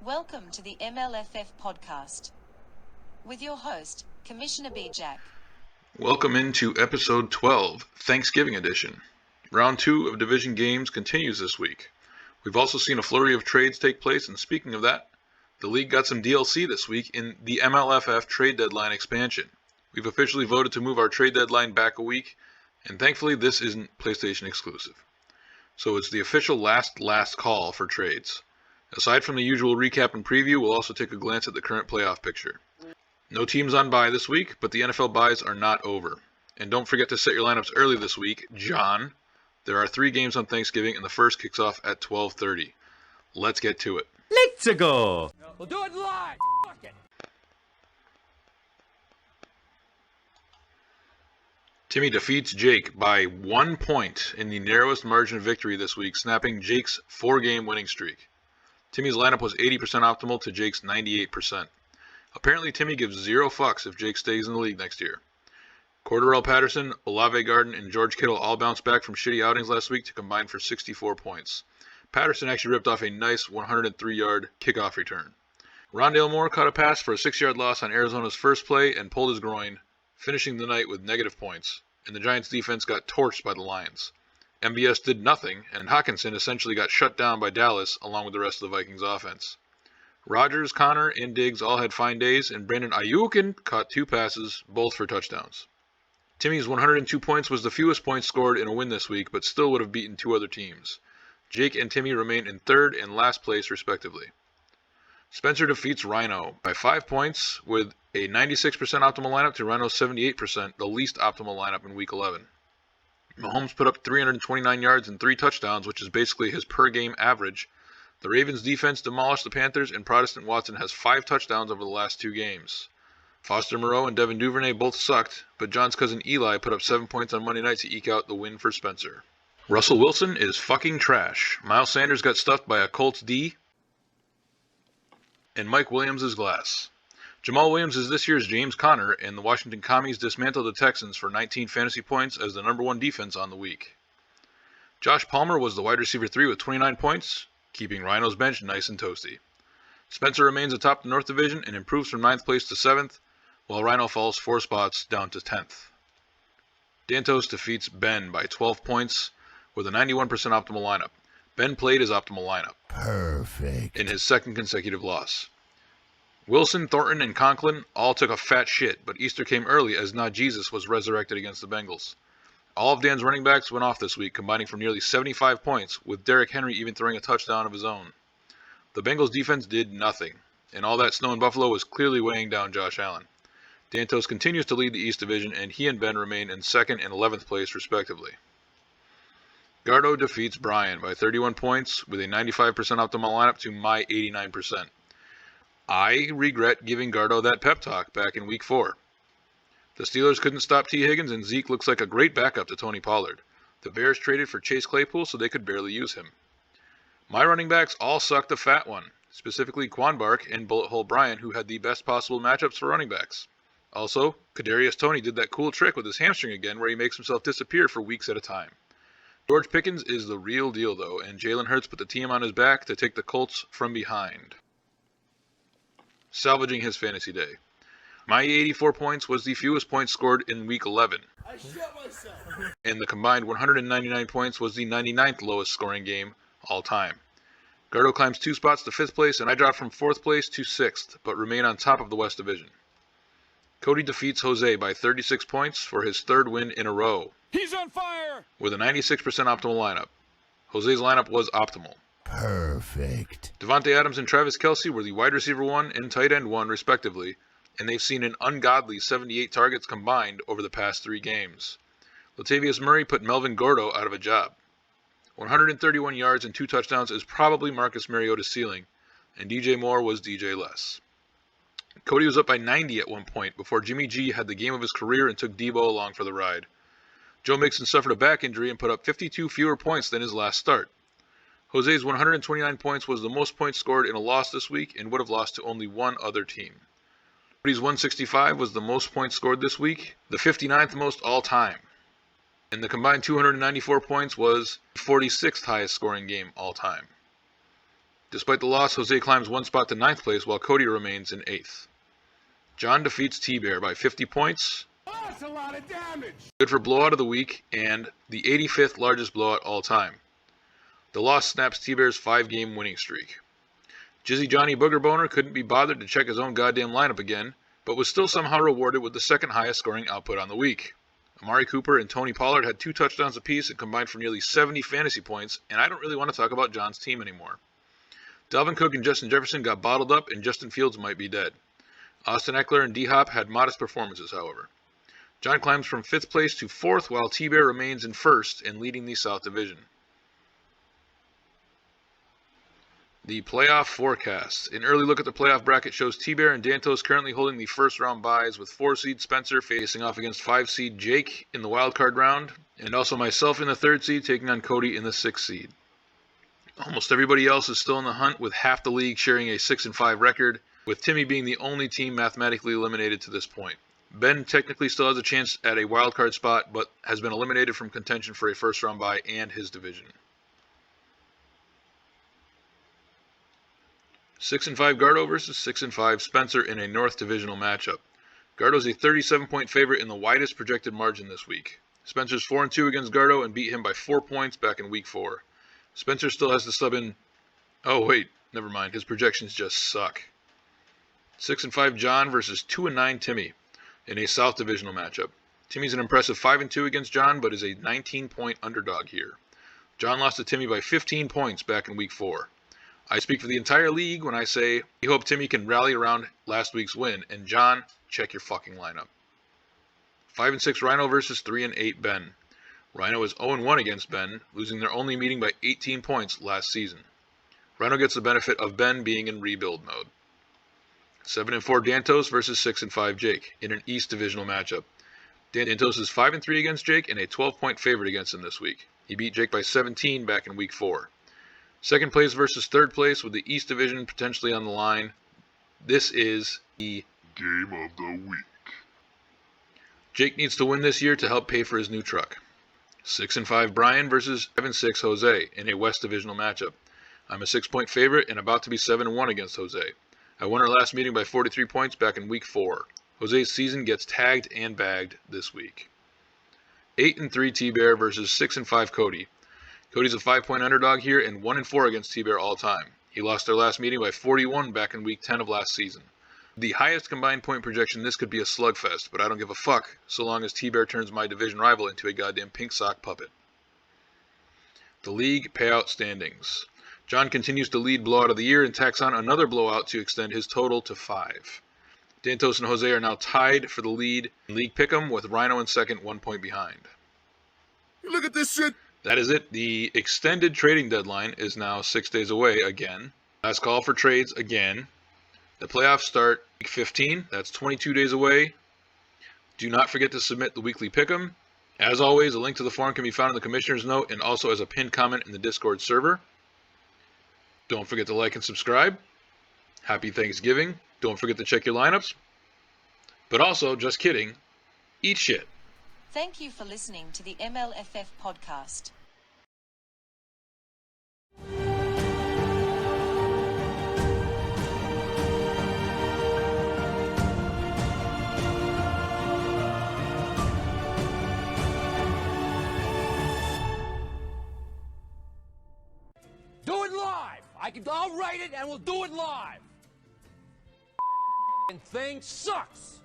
Welcome to the MLFF podcast with your host, Commissioner B. Jack. Welcome into episode 12, Thanksgiving edition. Round 2 of division games continues this week. We've also seen a flurry of trades take place, and speaking of that, the league got some DLC this week in the MLFF trade deadline expansion. We've officially voted to move our trade deadline back a week, and thankfully this isn't PlayStation exclusive. So it's the official last call for trades. Aside from the usual recap and preview, we'll also take a glance at the current playoff picture. No teams on bye this week, but the NFL byes are not over. And don't forget to set your lineups early this week, John. There are 3 games on Thanksgiving, and the first kicks off at 12:30. Let's get to it. Let's go! We'll do it live! Fuck it! Timmy defeats Jake by 1 point in the narrowest margin of victory this week, snapping Jake's 4-game winning streak. Timmy's lineup was 80% optimal to Jake's 98%. Apparently, Timmy gives 0 fucks if Jake stays in the league next year. Cordarrelle Patterson, Olave Garden, and George Kittle all bounced back from shitty outings last week to combine for 64 points. Patterson actually ripped off a nice 103-yard kickoff return. Rondale Moore caught a pass for a 6-yard loss on Arizona's first play and pulled his groin, finishing the night with negative points, and the Giants' defense got torched by the Lions. MBS did nothing, and Hawkinson essentially got shut down by Dallas along with the rest of the Vikings offense. Rodgers, Connor, and Diggs all had fine days, and Brandon Ayuk caught 2 passes, both for touchdowns. Timmy's 102 points was the fewest points scored in a win this week, but still would have beaten 2 other teams. Jake and Timmy remain in 3rd and last place, respectively. Spencer defeats Rhino by 5 points with a 96% optimal lineup to Rhino's 78%, the least optimal lineup in Week 11. Mahomes put up 329 yards and 3 touchdowns, which is basically his per-game average. The Ravens' defense demolished the Panthers, and Protestant Watson has 5 touchdowns over the last 2 games. Foster Moreau and Devin Duvernay both sucked, but John's cousin Eli put up 7 points on Monday night to eke out the win for Spencer. Russell Wilson is fucking trash. Miles Sanders got stuffed by a Colts D, and Mike Williams is glass. Jamal Williams is this year's James Conner, and the Washington Commies dismantled the Texans for 19 fantasy points as the number 1 defense on the week. Josh Palmer was the wide receiver 3 with 29 points, keeping Rhino's bench nice and toasty. Spencer remains atop the North Division and improves from 9th place to 7th, while Rhino falls 4 spots down to 10th. Dantos defeats Ben by 12 points with a 91% optimal lineup. Ben played his optimal lineup. Perfect. In his 2nd consecutive loss. Wilson, Thornton, and Conklin all took a fat shit, but Easter came early as Not Jesus was resurrected against the Bengals. All of Dan's running backs went off this week, combining for nearly 75 points, with Derrick Henry even throwing a touchdown of his own. The Bengals defense did nothing, and all that snow in Buffalo was clearly weighing down Josh Allen. Dantos continues to lead the East Division, and he and Ben remain in 2nd and 11th place, respectively. Gardo defeats Brian by 31 points with a 95% optimal lineup to my 89%. I regret giving Gardo that pep talk back in Week 4. The Steelers couldn't stop T. Higgins, and Zeke looks like a great backup to Tony Pollard. The Bears traded for Chase Claypool so they could barely use him. My running backs all sucked a fat one, specifically Quan Bark and Bullet Hole Brian, who had the best possible matchups for running backs. Also, Kadarius Toney did that cool trick with his hamstring again where he makes himself disappear for weeks at a time. George Pickens is the real deal though, and Jalen Hurts put the team on his back to take the Colts from behind, salvaging his fantasy day. My 84 points was the fewest points scored in Week 11. I shot myself! And the combined 199 points was the 99th lowest scoring game all time. Gardo climbs 2 spots to 5th place, and I dropped from 4th place to 6th, but remain on top of the West Division. Cody defeats Jose by 36 points for his 3rd win in a row. He's on fire! With a 96% optimal lineup. Jose's lineup was optimal. Perfect. Devontae Adams and Travis Kelce were the wide receiver 1 and tight end 1, respectively, and they've seen an ungodly 78 targets combined over the past 3 games. Latavius Murray put Melvin Gordo out of a job. 131 yards and 2 touchdowns is probably Marcus Mariota's ceiling, and DJ Moore was DJ less. Cody was up by 90 at one point before Jimmy G had the game of his career and took Debo along for the ride. Joe Mixon suffered a back injury and put up 52 fewer points than his last start. Jose's 129 points was the most points scored in a loss this week and would have lost to only one other team. Cody's 165 was the most points scored this week, the 59th most all time. And the combined 294 points was the 46th highest scoring game all time. Despite the loss, Jose climbs one spot to 9th place while Cody remains in 8th. John defeats T-Bear by 50 points. Oh, that's a lot of damage. Good for blowout of the week and the 85th largest blowout all time. The loss snaps T-Bear's 5-game winning streak. Jizzy Johnny Booger Boner couldn't be bothered to check his own goddamn lineup again, but was still somehow rewarded with the second highest scoring output on the week. Amari Cooper and Tony Pollard had 2 touchdowns apiece and combined for nearly 70 fantasy points, and I don't really want to talk about John's team anymore. Dalvin Cook and Justin Jefferson got bottled up, and Justin Fields might be dead. Austin Eckler and D-Hop had modest performances, however. John climbs from 5th place to 4th, while T-Bear remains in 1st and leading the South Division. The playoff forecast. An early look at the playoff bracket shows T-Bear and Dantos currently holding the first-round byes, with 4-seed Spencer facing off against 5-seed Jake in the wildcard round, and also myself in the 3rd seed taking on Cody in the 6th seed. Almost everybody else is still in the hunt, with half the league sharing a 6-5 record, with Timmy being the only team mathematically eliminated to this point. Ben technically still has a chance at a wildcard spot, but has been eliminated from contention for a first-round bye and his division. 6-5 Gardo versus 6-5 Spencer in a North Divisional matchup. Gardo's a 37-point favorite in the widest projected margin this week. Spencer's 4-2 against Gardo and beat him by 4 points back in Week 4. Spencer still has to sub in... Oh wait, never mind, his projections just suck. 6-5 John versus 2-9 Timmy in a South Divisional matchup. Timmy's an impressive 5-2 against John, but is a 19-point underdog here. John lost to Timmy by 15 points back in Week 4. I speak for the entire league when I say we hope Timmy can rally around last week's win, and John, check your fucking lineup. 5-6 Rhino versus 3-8 Ben. Rhino is 0-1 against Ben, losing their only meeting by 18 points last season. Rhino gets the benefit of Ben being in rebuild mode. 7-4 Dantos versus 6-5 Jake in an East Divisional matchup. Dantos is 5-3 against Jake and a 12-point favorite against him this week. He beat Jake by 17 back in Week 4. 2nd place versus 3rd place with the East Division potentially on the line. This is the Game of the Week. Jake needs to win this year to help pay for his new truck. 6-5 Brian versus 7-6 Jose in a West Divisional matchup. I'm a 6-point favorite and about to be 7-1 against Jose. I won our last meeting by 43 points back in Week 4. Jose's season gets tagged and bagged this week. 8-3 T-Bear versus 6-5 Cody. Cody's a 5-point underdog here and 1-4 against T-Bear all time. He lost their last meeting by 41 back in Week 10 of last season. The highest combined point projection, this could be a slugfest, but I don't give a fuck so long as T-Bear turns my division rival into a goddamn pink sock puppet. The league payout standings. John continues to lead blowout of the year and tacks on another blowout to extend his total to 5. Dantos and Jose are now tied for the lead in League Pick'em, with Rhino in second, 1 point behind. Look at this shit. That is it. The extended trading deadline is now 6 days away again. Last call for trades again. The playoffs start Week 15. That's 22 days away. Do not forget to submit the weekly pick'em. As always, a link to the forum can be found in the commissioner's note and also as a pinned comment in the Discord server. Don't forget to like and subscribe. Happy Thanksgiving. Don't forget to check your lineups. But also, just kidding, eat shit. Thank you for listening to the MLFF podcast. Do it live. I'll write it and we'll do it live. And thing sucks.